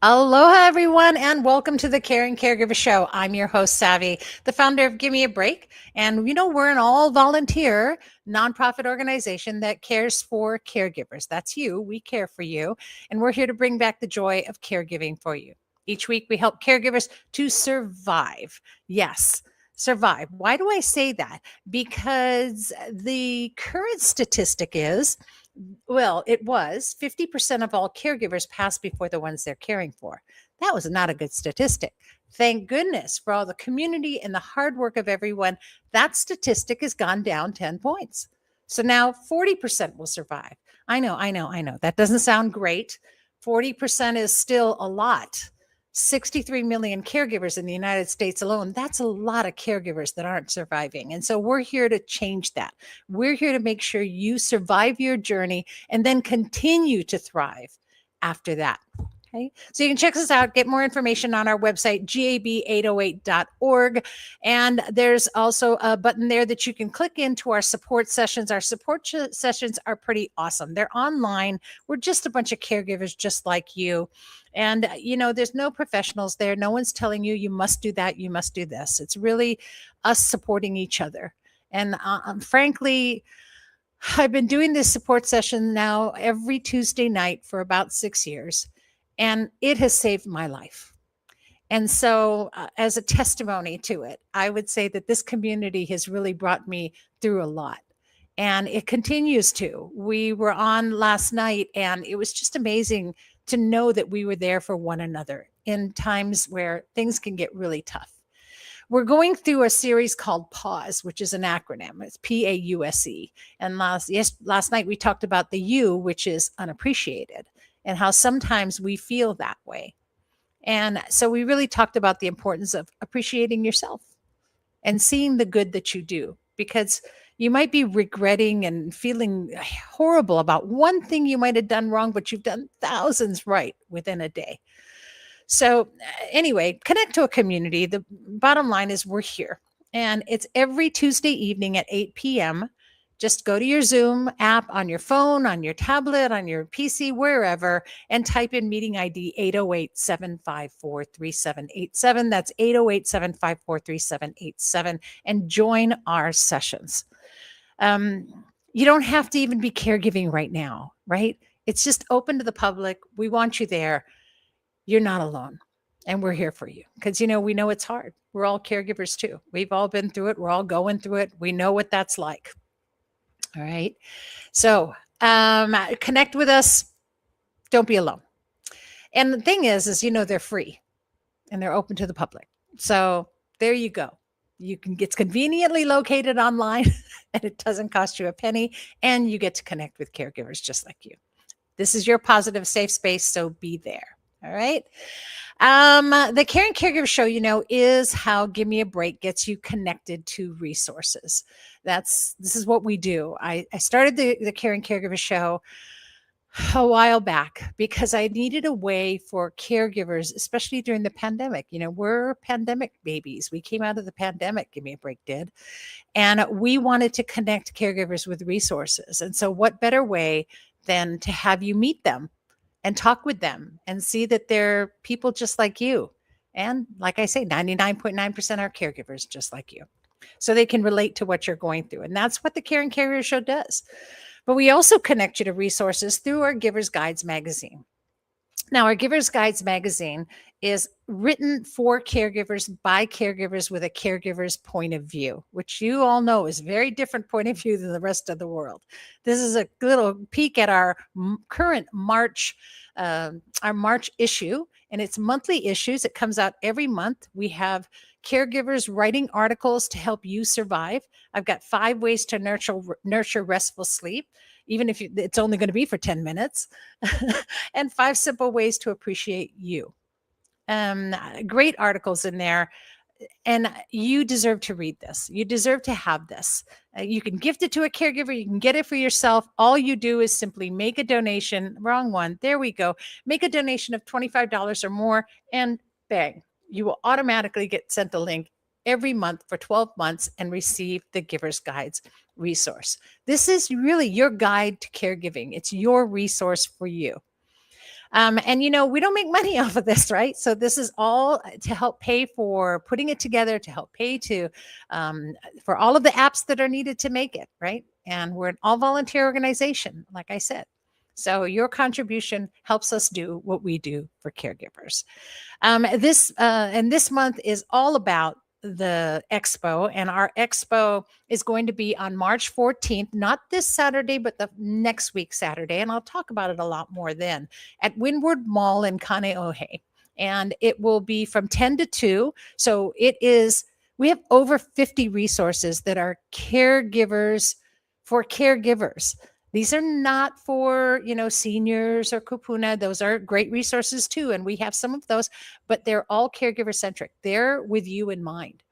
Aloha, everyone, and welcome to the Caring Caregiver Show. I'm your host, Savy, the founder of Give Me a Break. And we're an all volunteer nonprofit organization that cares for caregivers. That's you. We care for you. And we're here to bring back the joy of caregiving for you. Each week, we help caregivers to survive. Yes, survive. Why do I say that? Because the current statistic is it was 50% of all caregivers pass before the ones they're caring for. That was not a good statistic. Thank goodness for all the community and the hard work of everyone. That statistic has gone down 10 points. So now 40% will survive. I know. That doesn't sound great. 40% is still a lot. 63 million caregivers in the United States alone. That's a lot of caregivers that aren't surviving. And so we're here to change that. We're here to make sure you survive your journey and then continue to thrive after that. Okay. So you can check us out, get more information on our website, gab808.org. And there's also a button there that you can click into our support sessions. Our support sessions are pretty awesome. They're online. We're just a bunch of caregivers just like you. And, there's no professionals there. No one's telling you must do that, you must do this. It's really us supporting each other. And frankly, I've been doing this support session now every Tuesday night for about 6 years, and it has saved my life. And so, as a testimony to it, I would say that this community has really brought me through a lot. And it continues to. We were on last night, and it was just amazing to know that we were there for one another in times where things can get really tough. We're going through a series called PAUSE, which is an acronym. It's PAUSE. And last night we talked about the U, which is unappreciated, and how sometimes we feel that way. And so we really talked about the importance of appreciating yourself and seeing the good that you do, because you might be regretting and feeling horrible about one thing you might have done wrong, but you've done thousands right within a day. So, anyway, connect to a community. The bottom line is we're here, and it's every Tuesday evening at 8 p.m. Just go to your Zoom app on your phone, on your tablet, on your PC, wherever, and type in meeting ID 808-754-3787. That's 808-754-3787, and join our sessions. You don't have to even be caregiving right now, right? It's just open to the public. We want you there. You're not alone. And we're here for you because, we know it's hard. We're all caregivers too. We've all been through it. We're all going through it. We know what that's like. All right. So connect with us. Don't be alone. And the thing is, they're free and they're open to the public. So there you go. You can get conveniently located online and it doesn't cost you a penny, and you get to connect with caregivers just like you. This is your positive, safe space. So be there. All right. The Caring Caregiver Show, is how Give Me a Break gets you connected to resources. This is what we do. I started the Caring Caregiver Show a while back because I needed a way for caregivers, especially during the pandemic. We're pandemic babies. We came out of the pandemic, Give Me a Break did. And we wanted to connect caregivers with resources. And so what better way than to have you meet them and talk with them and see that they're people just like you. And like I say, 99.9% are caregivers just like you. So they can relate to what you're going through. And that's what the Caring Caregiver Show does. But we also connect you to resources through our Giver's Guides magazine. Now, our Giver's Guides magazine is written for caregivers by caregivers with a caregiver's point of view, which you all know is a very different point of view than the rest of the world. This is a little peek at our current March issue, and it's monthly issues. It comes out every month. We have caregivers writing articles to help you survive. I've got 5 ways to nurture restful sleep, even if it's only going to be for 10 minutes, and 5 simple ways to appreciate you. Great articles in there. And you deserve to read this. You deserve to have this. You can gift it to a caregiver. You can get it for yourself. All you do is simply make a donation. Wrong one. There we go. Make a donation of $25 or more, and bang, you will automatically get sent a link every month for 12 months and receive the Giver's Guides resource. This is really your guide to caregiving. It's your resource for you. And we don't make money off of this, right? So this is all to help pay for putting it together, to help pay to for all of the apps that are needed to make it, right? And we're an all volunteer organization, like I said. So your contribution helps us do what we do for caregivers. This month is all about the expo, and our expo is going to be on March 14th, not this Saturday, but the next week Saturday, and I'll talk about it a lot more then, at Windward Mall in Kaneohe. And it will be from 10 to 2. So we have over 50 resources that are caregivers for caregivers. These are not for, seniors or kupuna. Those are great resources too. And we have some of those, but they're all caregiver centric. They're with you in mind.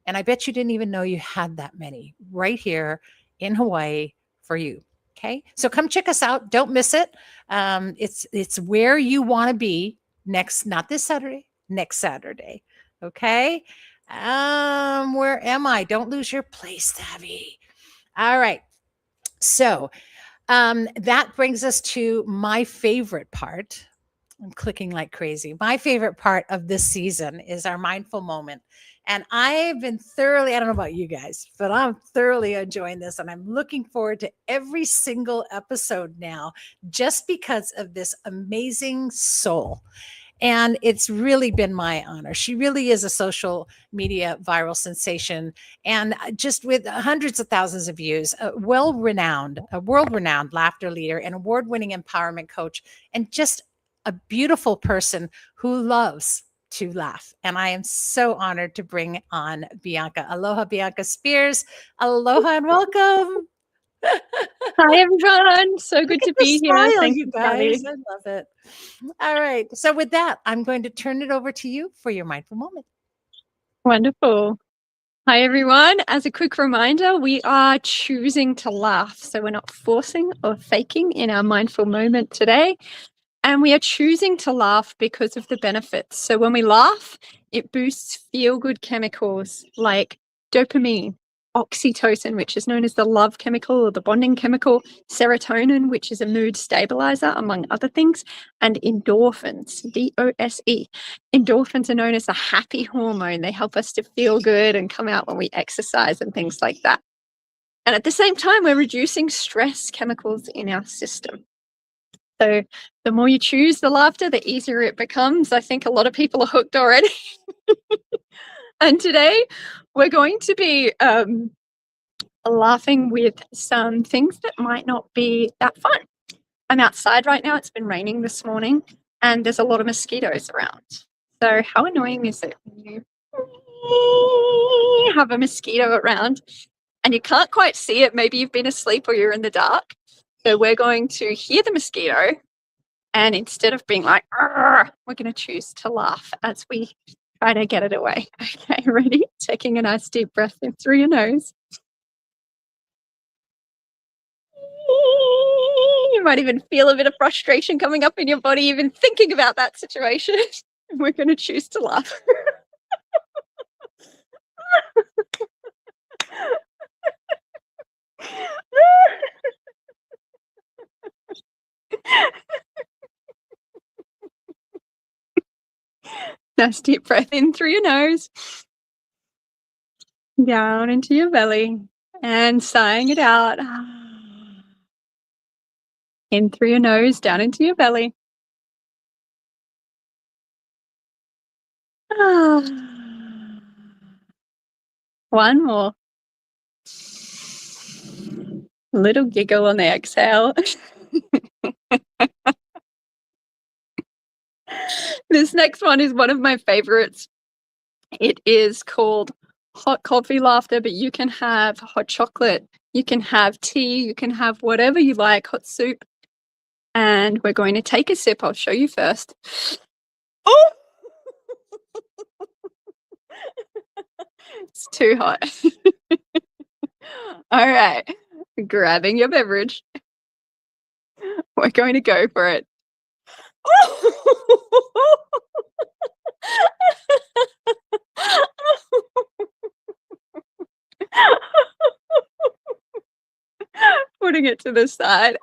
And I bet you didn't even know you had that many right here in Hawaii for you. Okay. So come check us out. Don't miss it. It's where you want to be not this Saturday, next Saturday. Okay. Where am I? Don't lose your place, Savvy. All right. So that brings us to my favorite part. I'm clicking like crazy. My favorite part of this season is our mindful moment. And I've been I don't know about you guys, but I'm thoroughly enjoying this. And I'm looking forward to every single episode now, just because of this amazing soul. And it's really been my honor. She really is a social media viral sensation, and just with hundreds of thousands of views, a world renowned laughter leader and award winning empowerment coach, and just a beautiful person who loves to laugh. And I am so honored to bring on Bianca. Aloha, Bianca Spears. Aloha and welcome. Hi, everyone. So good to be here. Smile, Thank you you, guys. Savvy. I love it. All right. So with that, I'm going to turn it over to you for your mindful moment. Wonderful. Hi, everyone. As a quick reminder, we are choosing to laugh. So we're not forcing or faking in our mindful moment today. And we are choosing to laugh because of the benefits. So when we laugh, it boosts feel-good chemicals like dopamine, oxytocin, which is known as the love chemical or the bonding chemical, serotonin, which is a mood stabilizer, among other things, and endorphins, DOSE. Endorphins are known as the happy hormone. They help us to feel good and come out when we exercise and things like that. And at the same time, we're reducing stress chemicals in our system. So the more you choose the laughter, the easier it becomes. I think a lot of people are hooked already. And today we're going to be laughing with some things that might not be that fun. I'm outside right now. It's been raining this morning and there's a lot of mosquitoes around. So how annoying is it when you have a mosquito around and you can't quite see it? Maybe you've been asleep or you're in the dark. So we're going to hear the mosquito, and instead of being like, we're going to choose to laugh as we try to get it away. Okay, ready? Taking a nice deep breath in through your nose. You might even feel a bit of frustration coming up in your body, even thinking about that situation. We're going to choose to laugh. Nice deep breath in through your nose, down into your belly, and sighing it out. In through your nose, down into your belly. One more. Little giggle on the exhale. This next one is one of my favorites. It is called hot coffee laughter, but you can have hot chocolate, you can have tea, you can have whatever you like, hot soup. And we're going to take a sip. I'll show you first. Oh! It's too hot. All right, grabbing your beverage. We're going to go for it. Putting it to the side.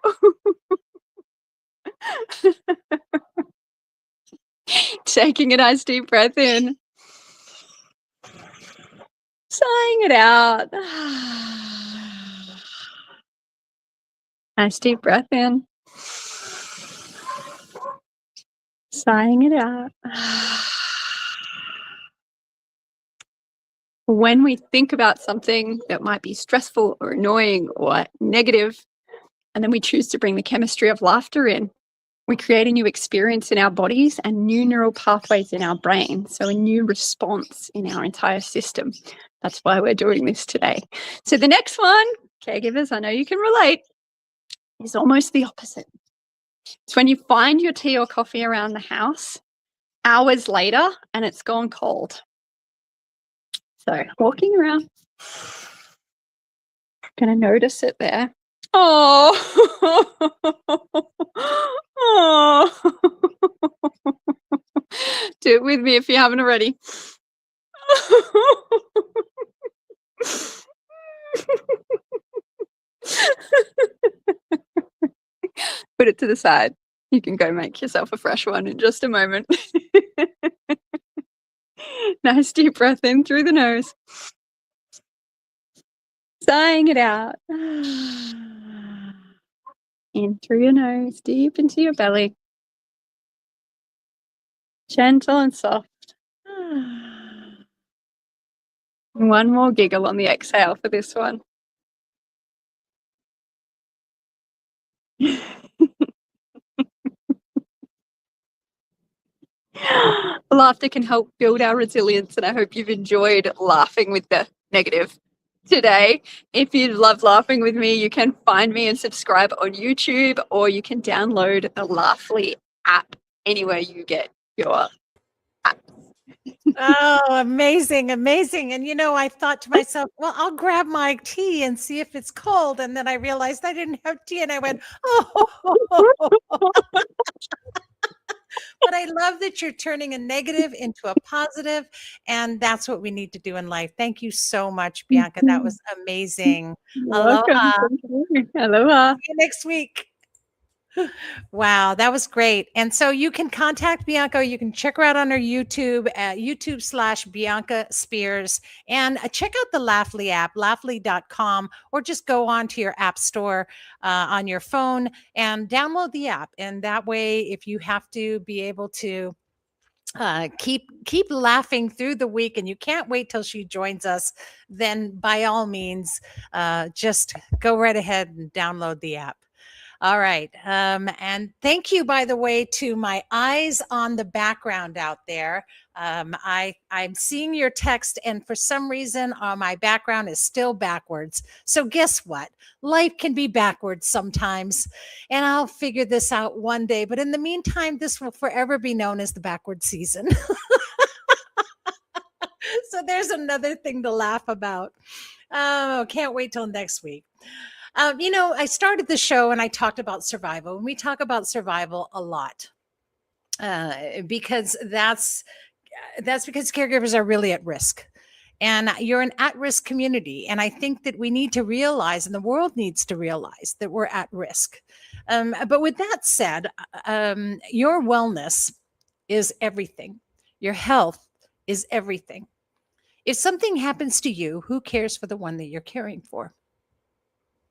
Taking a nice deep breath in. Sighing it out. Nice deep breath in. Sighing it out. When we think about something that might be stressful or annoying or negative, and then we choose to bring the chemistry of laughter in, we create a new experience in our bodies and new neural pathways in our brain. So a new response in our entire system. That's why we're doing this today. So the next one, caregivers, I know you can relate, is almost the opposite. It's when you find your tea or coffee around the house hours later and it's gone cold. So walking around, gonna notice it there. Oh, oh. Do it with me if you haven't already. Put it to the side. You can go make yourself a fresh one in just a moment. Nice deep breath in through the nose. Sighing it out. In through your nose, deep into your belly. Gentle and soft. One more giggle on the exhale for this one. Laughter can help build our resilience, and I hope you've enjoyed laughing with the negative today. If you love laughing with me, you can find me and subscribe on YouTube, or you can download the Laughly app anywhere you get your app. Oh, amazing, amazing. And I thought to myself, well, I'll grab my tea and see if it's cold. And then I realized I didn't have tea and I went, oh. But I love that you're turning a negative into a positive, and that's what we need to do in life. Thank you so much, Bianca. That was amazing. You're Aloha. welcome. Aloha. See you next week. Wow, that was great. And so you can contact Bianca. You can check her out on her YouTube at YouTube/Bianca Spears, and check out the Laughly app, laughly.com, or just go on to your app store on your phone and download the app. And that way, if you have to be able to keep laughing through the week and you can't wait till she joins us, then by all means, just go right ahead and download the app. All right. And thank you, by the way, to my eyes on the background out there. I'm seeing your text, and for some reason, my background is still backwards. So guess what? Life can be backwards sometimes, and I'll figure this out one day. But in the meantime, this will forever be known as the backward season. So there's another thing to laugh about. Oh, can't wait till next week. I started the show and I talked about survival, and we talk about survival a lot because that's because caregivers are really at risk, and you're an at-risk community. And I think that we need to realize, and the world needs to realize, that we're at risk. But with that said, your wellness is everything. Your health is everything. If something happens to you, who cares for the one that you're caring for?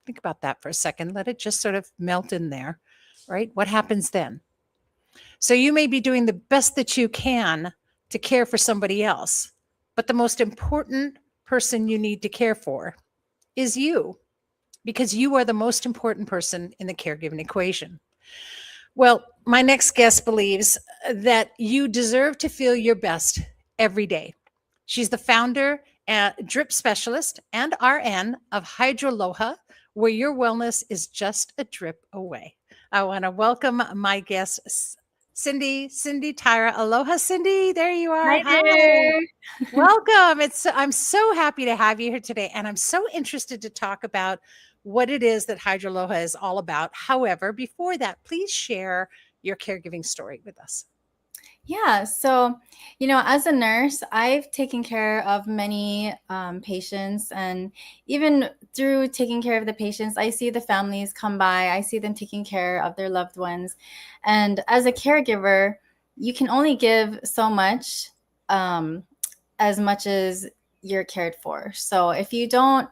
Think about that for a second. Let it just sort of melt in there, right? What happens then? So you may be doing the best that you can to care for somebody else, but the most important person you need to care for is you, because you are the most important person in the caregiving equation. Well, my next guest believes that you deserve to feel your best every day. She's the founder, drip specialist, and RN of Hydraloha, where your wellness is just a drip away. I want to welcome my guest, Syndee Taira. Aloha, Syndee. There you are. Hi there. Welcome. I'm so happy to have you here today, and I'm so interested to talk about what it is that Hydraloha is all about. However, before that, please share your caregiving story with us. Yeah, so, as a nurse, I've taken care of many patients, and even through taking care of the patients, I see the families come by, I see them taking care of their loved ones. And as a caregiver, you can only give so much, as much as you're cared for. So if you don't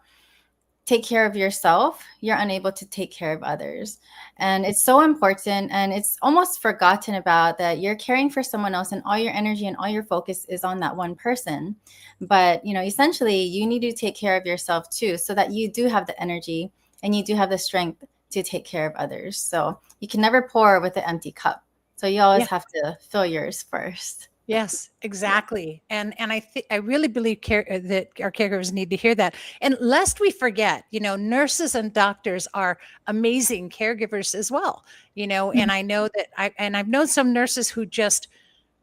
take care of yourself, you're unable to take care of others. And it's so important, and it's almost forgotten about, that you're caring for someone else and all your energy and all your focus is on that one person. But, essentially you need to take care of yourself too, so that you do have the energy and you do have the strength to take care of others. So you can never pour with an empty cup. So you always have to fill yours first. Yes, exactly. And I really believe that our caregivers need to hear that. And lest we forget, nurses and doctors are amazing caregivers as well. And I know that I've known some nurses who just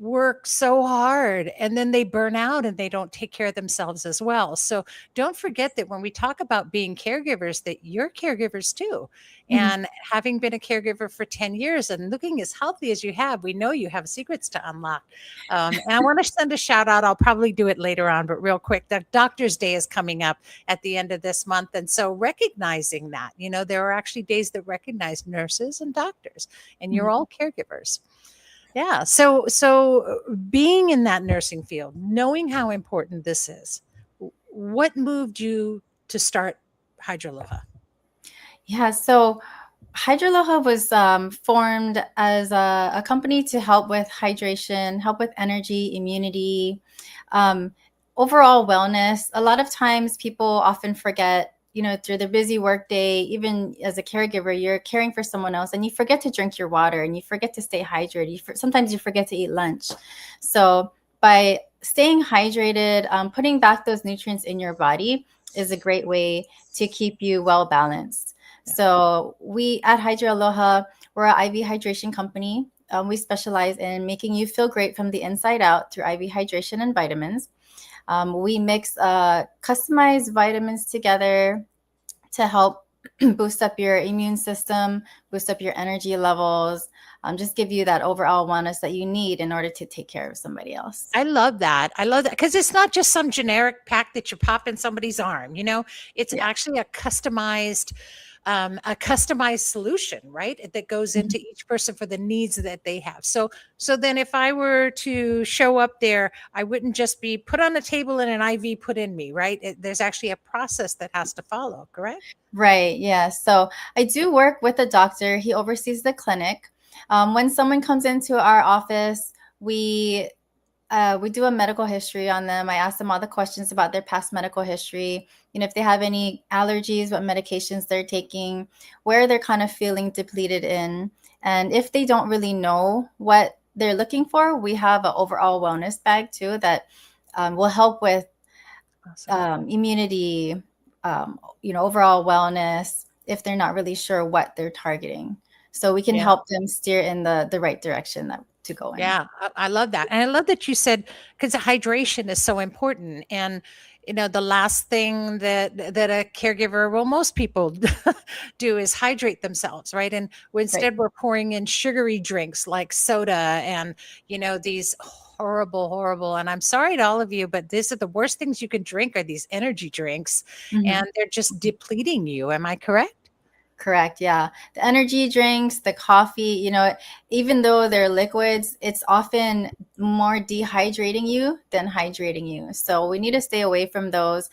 work so hard and then they burn out and they don't take care of themselves as well. So don't forget that when we talk about being caregivers, that you're caregivers too. And having been a caregiver for 10 years and looking as healthy as you have, we know you have secrets to unlock. And I want to send a shout out. I'll probably do it later on, but real quick, the Doctor's Day is coming up at the end of this month. And so recognizing that, there are actually days that recognize nurses and doctors, and you're all caregivers. Yeah. So being in that nursing field, knowing how important this is, what moved you to start Hydraloha? Yeah. So Hydraloha was formed as a company to help with hydration, help with energy, immunity, overall wellness. A lot of times people often forget, through the busy workday, even as a caregiver, you're caring for someone else and you forget to drink your water and you forget to stay hydrated. Sometimes you forget to eat lunch. So by staying hydrated, putting back those nutrients in your body is a great way to keep you well balanced. So we at Hydraloha, we're an IV hydration company. We specialize in making you feel great from the inside out through IV hydration and vitamins. We mix customized vitamins together to help boost up your immune system, boost up your energy levels, just give you that overall wellness that you need in order to take care of somebody else. I love that. Because it's not just some generic pack that you pop in somebody's arm. It's actually a customized solution, right? That goes into each person for the needs that they have. So then if I were to show up there, I wouldn't just be put on a table and an IV put in me, right? There's actually a process that has to follow, correct? Right. Yeah. So I do work with a doctor. He oversees the clinic. When someone comes into our office, we do a medical history on them. I ask them all the questions about their past medical history. If they have any allergies, what medications they're taking, where they're kind of feeling depleted in. And if they don't really know what they're looking for, we have an overall wellness bag too that will help with immunity, overall wellness if they're not really sure what they're targeting. So we can help them steer in the right direction to go in. Yeah, I love that. And I love that you said, because hydration is so important. And, the last thing that a caregiver, well, most people do is hydrate themselves, right? And instead we're pouring in sugary drinks like soda and, these horrible, and I'm sorry to all of you, but these are the worst things you can drink, are these energy drinks, and they're just depleting you. Am I correct? Correct. Yeah. The energy drinks, the coffee, even though they're liquids, it's often more dehydrating you than hydrating you. So we need to stay away from those,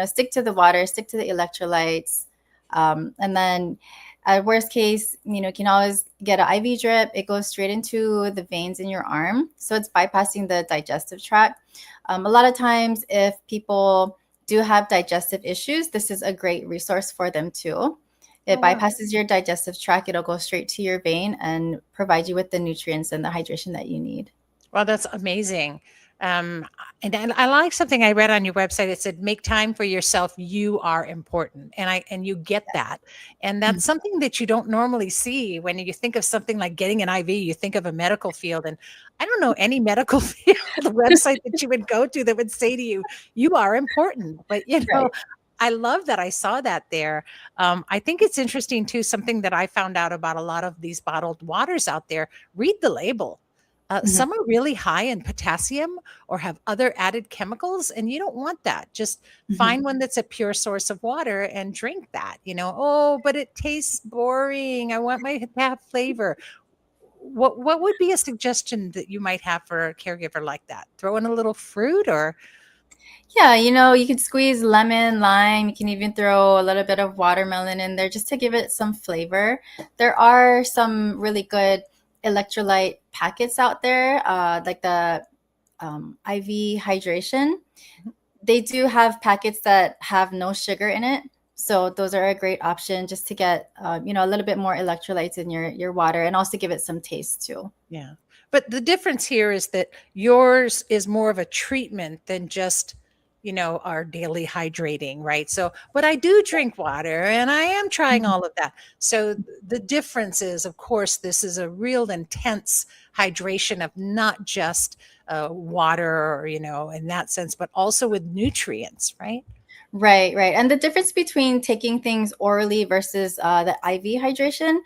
stick to the water, stick to the electrolytes. And then at worst case, you can always get an IV drip. It goes straight into the veins in your arm. So it's bypassing the digestive tract. A lot of times if people do have digestive issues, this is a great resource for them too. It bypasses your digestive tract. It'll go straight to your vein and provide you with the nutrients and the hydration that you need. Well, that's amazing. And I like something I read on your website. It said, make time for yourself. You are important. And you get that. And that's something that you don't normally see when you think of something like getting an IV. You think of a medical field. And I don't know any medical field website that you would go to that would say to you, you are important. But, I love that I saw that there. I think it's interesting too, something that I found out about a lot of these bottled waters out there. Read the label. Some are really high in potassium or have other added chemicals, and you don't want that. Just find one that's a pure source of water and drink that. Oh, but it tastes boring. I want my to have flavor. what would be a suggestion that you might have for a caregiver like that? Throw in a little fruit or? Yeah, you can squeeze lemon, lime. You can even throw a little bit of watermelon in there just to give it some flavor. There are some really good electrolyte packets out there, like the IV hydration. They do have packets that have no sugar in it. So those are a great option just to get, a little bit more electrolytes in your water and also give it some taste too. Yeah. But the difference here is that yours is more of a treatment than just, our daily hydrating, right? So, but I do drink water and I am trying all of that. So the difference is, of course, this is a real intense hydration of not just water or, in that sense, but also with nutrients, right? Right, right. And the difference between taking things orally versus the IV hydration,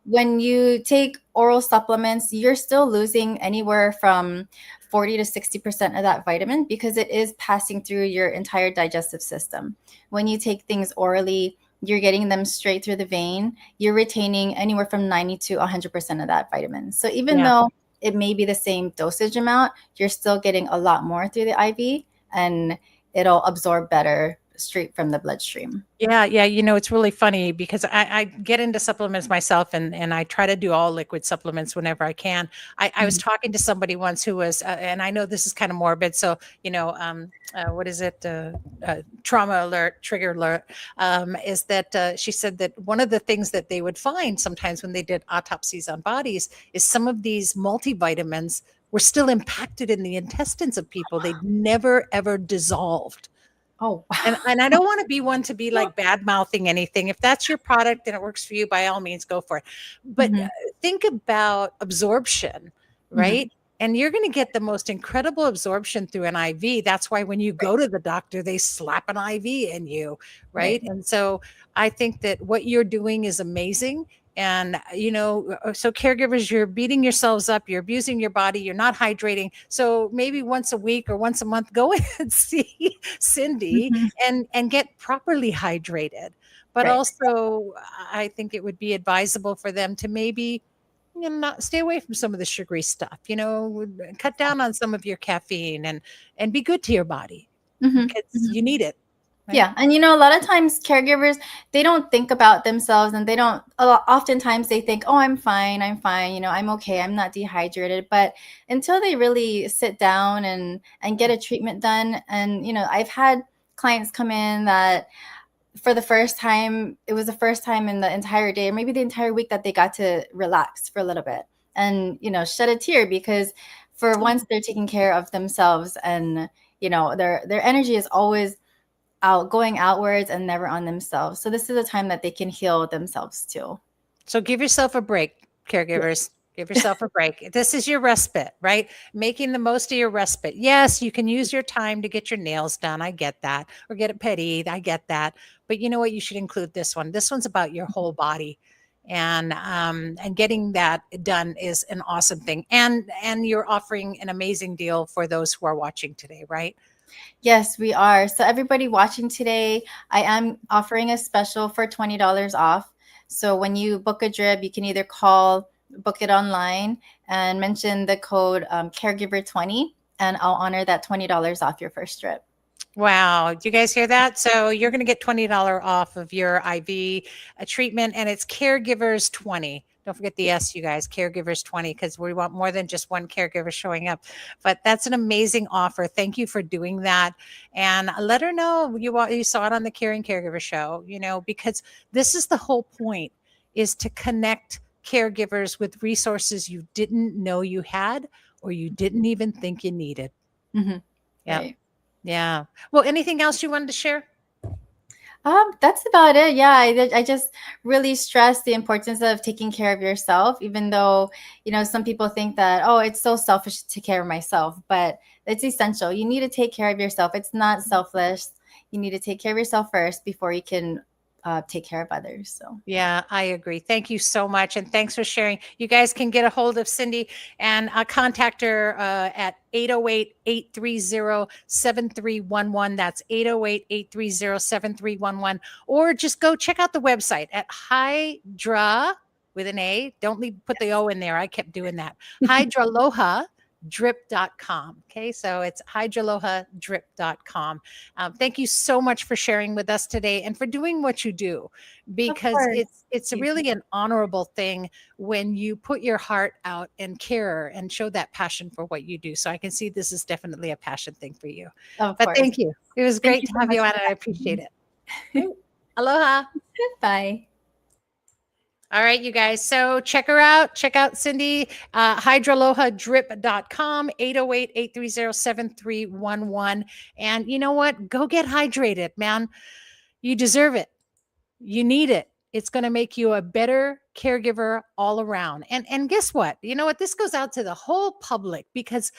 when you take oral supplements, you're still losing anywhere from 40 to 60% of that vitamin because it is passing through your entire digestive system. When you take things orally, you're getting them straight through the vein. You're retaining anywhere from 90 to 100% of that vitamin. So even Yeah. though it may be the same dosage amount, you're still getting a lot more through the IV and it'll absorb better straight from the bloodstream. Yeah, yeah. It's really funny because I get into supplements myself and I try to do all liquid supplements whenever I can. I was talking to somebody once who was, and I know this is kind of morbid. So, what is it? Trauma alert, trigger alert, is that she said that one of the things that they would find sometimes when they did autopsies on bodies is some of these multivitamins were still impacted in the intestines of people. They'd never, ever dissolved. Oh, And I don't want to be one to be like bad mouthing anything. If that's your product and it works for you, by all means, go for it. But Mhm, think about absorption, mhm. right? And you're going to get the most incredible absorption through an IV. That's why when you Right, go to the doctor, they slap an IV in you, right. right? And so I think that what you're doing is amazing. And, so caregivers, you're beating yourselves up, you're abusing your body, you're not hydrating. So maybe once a week or once a month, go and see Syndee Mhm. and get properly hydrated. But Right. also, I think it would be advisable for them to maybe, not stay away from some of the sugary stuff, cut down on some of your caffeine and be good to your body Mhm, because mhm. you need it, right? Yeah, and a lot of times caregivers, they don't think about themselves and they don't oftentimes they think, "Oh, I'm fine, I'm okay. I'm not dehydrated." But until they really sit down and get a treatment done and I've had clients come in that for the first time, it was the first time in the entire day or maybe the entire week that they got to relax for a little bit and shed a tear because for once they're taking care of themselves and their energy is always going outwards and never on themselves. So this is a time that they can heal themselves too. So give yourself a break, caregivers. Give yourself a break. This is your respite, right? Making the most of your respite. Yes, you can use your time to get your nails done. I get that. Or get it pettied. I get that. But you know what? You should include this one. This one's about your whole body. And getting that done is an awesome thing. And you're offering an amazing deal for those who are watching today, right? Yes, we are. So everybody watching today, I am offering a special for $20 off. So when you book a drip, you can either call, book it online, and mention the code Caregiver20, and I'll honor that $20 off your first drip. Wow. Do you guys hear that? So you're going to get $20 off of your IV treatment, and it's caregivers 20. Don't forget the S, you guys, caregivers 20, because we want more than just one caregiver showing up. But that's an amazing offer. Thank you for doing that. And let her know you saw it on the Caring Caregiver show, because this is the whole point, is to connect caregivers with resources you didn't know you had or you didn't even think you needed. Hmm. Yep. Right. Yeah. Well, anything else you wanted to share? That's about it. Yeah, I just really stress the importance of taking care of yourself, even though, some people think that, oh, it's so selfish to take care of myself, but it's essential. You need to take care of yourself. It's not selfless. You need to take care of yourself first before you can take care of others. So, Yeah, I agree. Thank you so much. And thanks for sharing. You guys can get a hold of Syndee and contact her at 808-830-7311. That's 808-830-7311. Or just go check out the website at Hydra with an A. Don't put the O in there. I kept doing that. Hydraloha.drip.com. Okay, so it's hydraloha.drip.com. Thank you so much for sharing with us today and for doing what you do, because course. it's really an honorable thing when you put your heart out and care and show that passion for what you do. So I can see this is definitely a passion thing for you. Of But course. thank you. It was Thank great you to so have much you for on, and I having appreciate me. it. Aloha. Bye. All right, you guys. So check her out. Check out Syndee, hydralohadrip.com, 808-830-7311. And you know what? Go get hydrated, man. You deserve it. You need it. It's going to make you a better caregiver all around. And guess what? You know what? This goes out to the whole public, because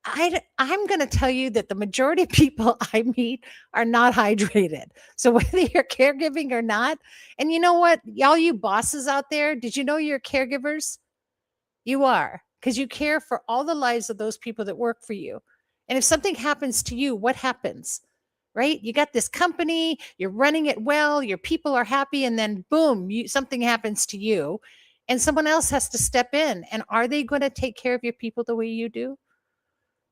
I'm going to tell you that the majority of people I meet are not hydrated. So whether you're caregiving or not, and you know what, all you bosses out there, did you know you're caregivers? You are, because you care for all the lives of those people that work for you. And if something happens to you, what happens? Right? You got this company, you're running it well, your people are happy, and then boom, something happens to you, and someone else has to step in. And are they going to take care of your people the way you do?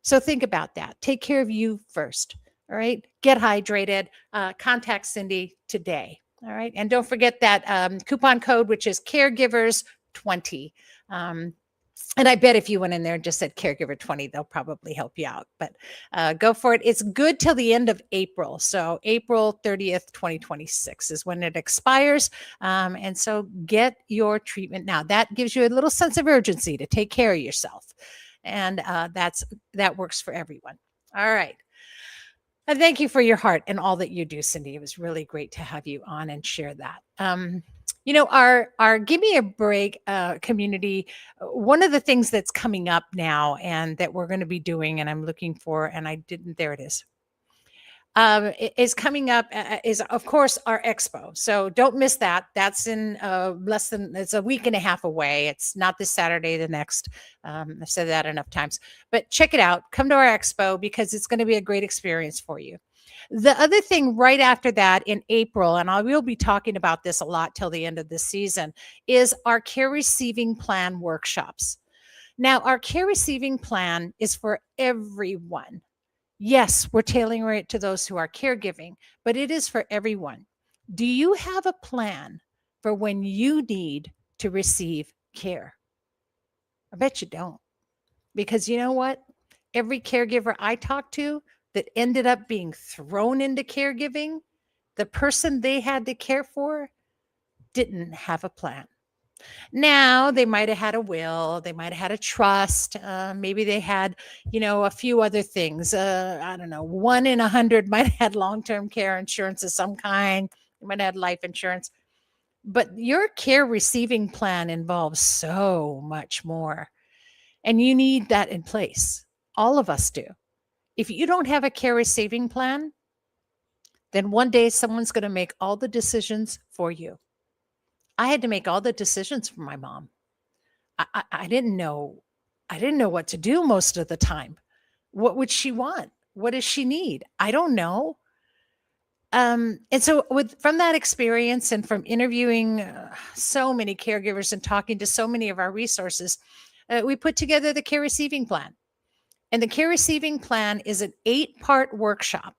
So think about that. Take care of you first. All right. Get hydrated. Contact Syndee today. All right. And don't forget that coupon code, which is caregivers20. And I bet if you went in there and just said caregiver 20, they'll probably help you out. But go for it. It's good till the end of April. So April 30th, 2026 is when it expires. And so get your treatment now. That gives you a little sense of urgency to take care of yourself. And that works for everyone. All right. And thank you for your heart and all that you do, Syndee. It was really great to have you on and share that. You know, our Give Me a Break community, one of the things that's coming up now and that we're going to be doing, and I'm looking for, and I didn't, there it is. Is coming up is, of course, our expo. So don't miss that. That's in it's a week and a half away. It's not this Saturday, the next. I've said that enough times, but check it out. Come to our expo, because it's going to be a great experience for you. The other thing right after that in April, and I will be talking about this a lot till the end of the season, is our care receiving plan workshops. Now, our care receiving plan is for everyone. Yes, we're tailoring it to those who are caregiving, but it is for everyone. Do you have a plan for when you need to receive care? I bet you don't. Because you know what? Every caregiver I talked to that ended up being thrown into caregiving, the person they had to care for didn't have a plan. Now, they might have had a will, they might have had a trust, maybe they had, you know, a few other things. I don't know, 1 in 100 might have had long-term care insurance of some kind, they might have had life insurance. But your care receiving plan involves so much more, and you need that in place. All of us do. If you don't have a care receiving plan, then one day someone's going to make all the decisions for you. I had to make all the decisions for my mom. I didn't know what to do most of the time. What would she want? What does she need? I don't know. And so from that experience and from interviewing so many caregivers and talking to so many of our resources, we put together the care receiving plan. And the care receiving plan is an 8-part workshop.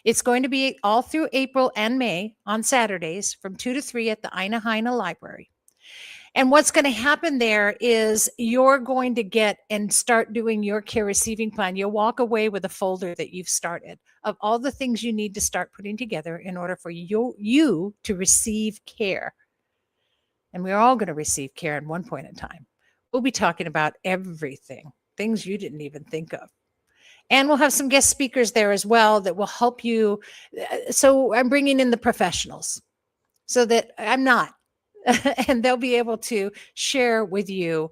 It's going to be all through April and May on Saturdays from 2 to 3 at the Ina Heine Library. And what's going to happen there is you're going to get and start doing your care receiving plan. You'll walk away with a folder that you've started of all the things you need to start putting together in order for you to receive care. And we're all going to receive care at one point in time. We'll be talking about everything, things you didn't even think of. And we'll have some guest speakers there as well that will help you. So I'm bringing in the professionals so that I'm not. And they'll be able to share with you,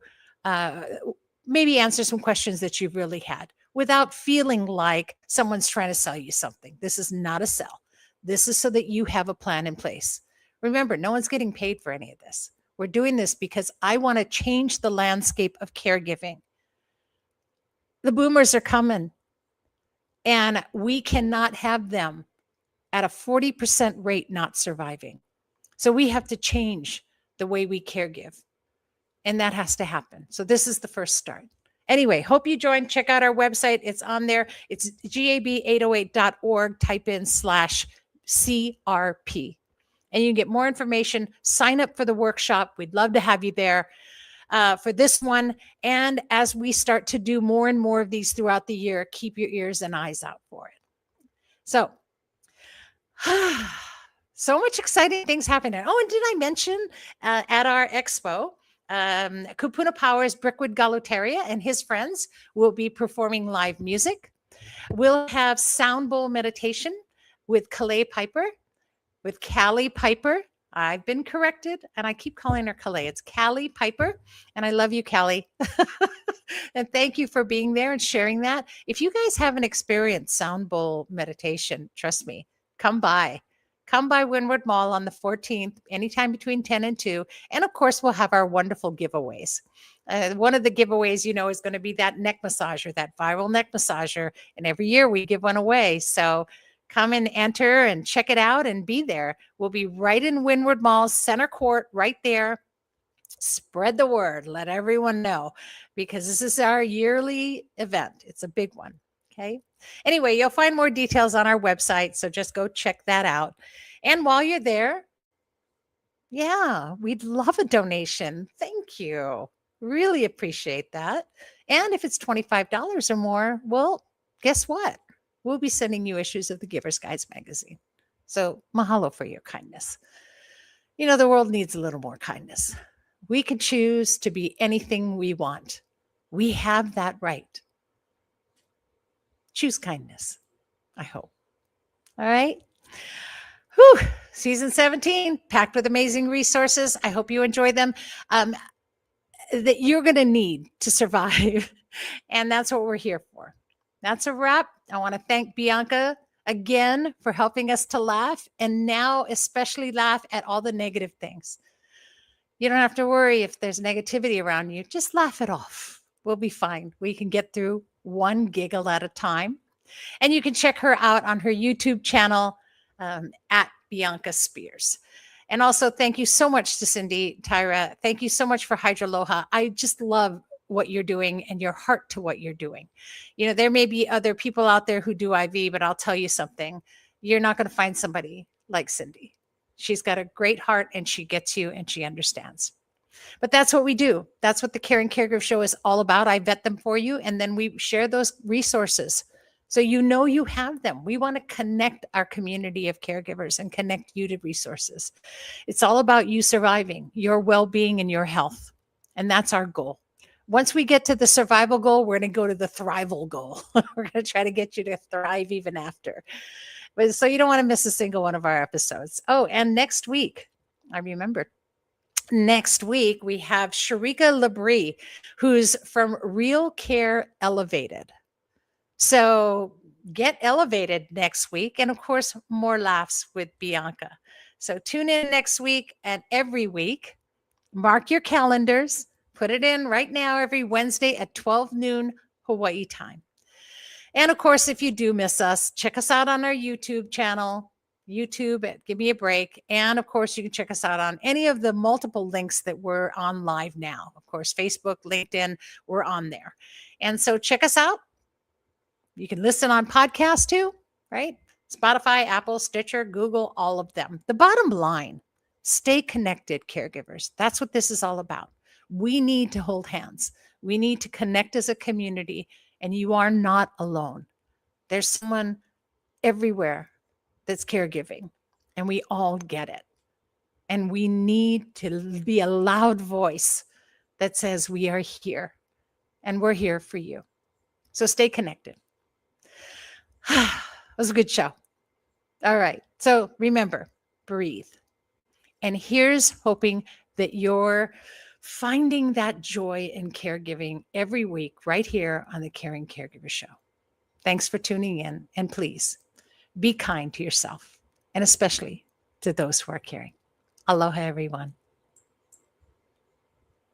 maybe answer some questions that you've really had without feeling like someone's trying to sell you something. This is not a sell. This is so that you have a plan in place. Remember, no one's getting paid for any of this. We're doing this because I want to change the landscape of caregiving. The boomers are coming, and we cannot have them at a 40% rate not surviving. So we have to change the way we caregive. And that has to happen. So this is the first start. Anyway, hope you join. Check out our website. It's on there. It's gab808.org. Type in /CRP. And you can get more information. Sign up for the workshop. We'd love to have you there for this one. And as we start to do more and more of these throughout the year, keep your ears and eyes out for it. So, so much exciting things happening. Oh, and did I mention at our expo, Kupuna Powers, Brickwood Galutaria and his friends will be performing live music. We'll have sound bowl meditation with Calais Piper, with Callie Piper. I've been corrected and I keep calling her Calais. It's Callie Piper. And I love you, Callie. And thank you for being there and sharing that. If you guys haven't experienced sound bowl meditation, trust me, come by. Come by Windward Mall on the 14th, anytime between 10 and 2. And of course, we'll have our wonderful giveaways. One of the giveaways, is going to be that neck massager, that viral neck massager. And every year we give one away. So come and enter and check it out and be there. We'll be right in Windward Mall's center court, right there. Spread the word. Let everyone know, because this is our yearly event. It's a big one. Okay. Anyway, you'll find more details on our website. So just go check that out. And while you're there, we'd love a donation. Thank you. Really appreciate that. And if it's $25 or more, well, guess what? We'll be sending you issues of the Giver's Guides magazine. So mahalo for your kindness. The world needs a little more kindness. We can choose to be anything we want. We have that right. Choose kindness, I hope. All right. Whew. Season 17, packed with amazing resources. I hope you enjoy them. That you're going to need to survive. And that's what we're here for. That's a wrap. I want to thank Bianca again for helping us to laugh, and now especially laugh at all the negative things. You don't have to worry if there's negativity around you. Just laugh it off. We'll be fine. We can get through one giggle at a time. And you can check her out on her YouTube channel at Bianca Spears. And also, thank you so much to Syndee Taira. Thank you so much for Hydraloha. I just love what you're doing and your heart to what you're doing. There may be other people out there who do IV, but I'll tell you something. You're not going to find somebody like Syndee. She's got a great heart and she gets you and she understands. But that's what we do. That's what the Care and Caregiver Show is all about. I vet them for you, and then we share those resources so you have them. We want to connect our community of caregivers and connect you to resources. It's all about you surviving, your well-being and your health. And that's our goal. Once we get to the survival goal, we're going to go to the thrival goal. We're going to try to get you to thrive even after. But so you don't want to miss a single one of our episodes. Oh, and next week, I remembered. Next week, we have Sharika Labrie, who's from Real Care Elevated. So get elevated next week. And of course, more laughs with Bianca. So tune in next week and every week. Mark your calendars. Put it in right now every Wednesday at 12 noon Hawaii time. And of course, if you do miss us, check us out on our YouTube channel, YouTube at Give Me a Break. And of course, you can check us out on any of the multiple links that we're on live now. Of course, Facebook, LinkedIn, we're on there. And so check us out. You can listen on podcast too, right? Spotify, Apple, Stitcher, Google, all of them. The bottom line, stay connected, caregivers. That's what this is all about. We need to hold hands. We need to connect as a community, and you are not alone. There's someone everywhere that's caregiving, and we all get it. And we need to be a loud voice that says we are here, and we're here for you. So stay connected. It was a good show. All right. So remember, breathe. And here's hoping that you're finding that joy in caregiving every week right here on the Caring Caregiver Show. Thanks for tuning in. And please be kind to yourself, and especially to those who are caring. Aloha, everyone.